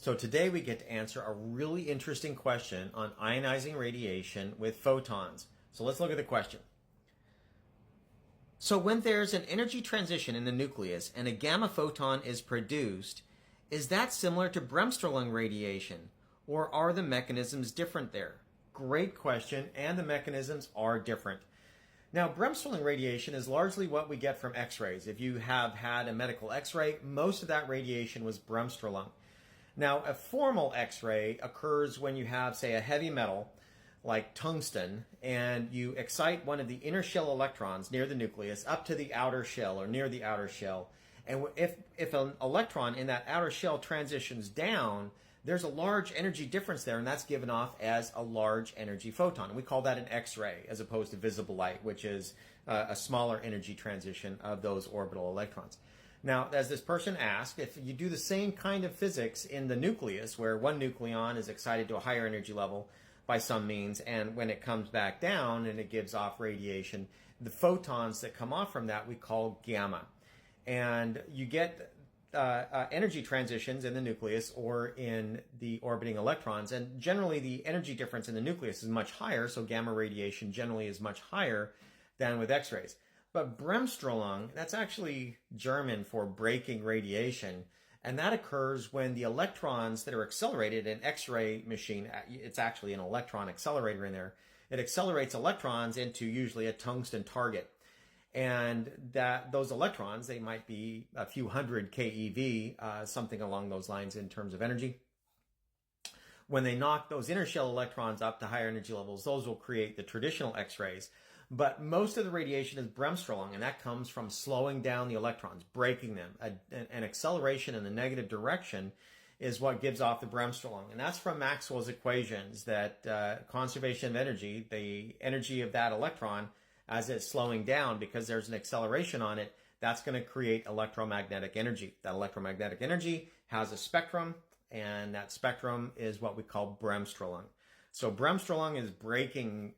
So today we get to answer a really interesting question on ionizing radiation with photons. So let's look at the question. So when there's an energy transition in the nucleus and a gamma photon is produced, is that similar to Bremsstrahlung radiation, or are the mechanisms different there? Great question, and the mechanisms are different. Now, Bremsstrahlung radiation is largely what we get from X-rays. If you have had a medical X-ray, most of that radiation was Bremsstrahlung. Now, a formal X-ray occurs when you have, say, a heavy metal like tungsten, and you excite one of the inner shell electrons near the nucleus up to the outer shell or near the outer shell. And if an electron in that outer shell transitions down, there's a large energy difference there, and that's given off as a large energy photon. And we call that an X-ray as opposed to visible light, which is a smaller energy transition of those orbital electrons. Now, as this person asked, if you do the same kind of physics in the nucleus, where one nucleon is excited to a higher energy level by some means, and when it comes back down and it gives off radiation, the photons that come off from that we call gamma. And you get energy transitions in the nucleus or in the orbiting electrons, and generally the energy difference in the nucleus is much higher, so gamma radiation generally is much higher than with X-rays. But Bremsstrahlung, that's actually German for breaking radiation, and that occurs when the electrons that are accelerated in an X-ray machine, it's actually an electron accelerator in there, it accelerates electrons into usually a tungsten target. And those electrons, they might be a few hundred keV, something along those lines in terms of energy. When they knock those inner shell electrons up to higher energy levels, those will create the traditional X-rays. But most of the radiation is Bremsstrahlung, and that comes from slowing down the electrons, breaking them. An acceleration in the negative direction is what gives off the Bremsstrahlung. And that's from Maxwell's equations, that conservation of energy, the energy of that electron, as it's slowing down, because there's an acceleration on it, that's going to create electromagnetic energy. That electromagnetic energy has a spectrum, and that spectrum is what we call Bremsstrahlung. So Bremsstrahlung is breaking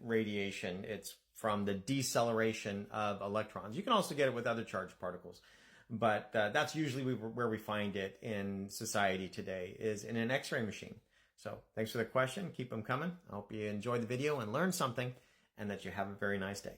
radiation. It's from the deceleration of electrons. You can also get it with other charged particles, but that's usually where we find it in society today, is in an X-ray machine. So thanks for the question. Keep them coming. I hope you enjoyed the video and learned something, and that you have a very nice day.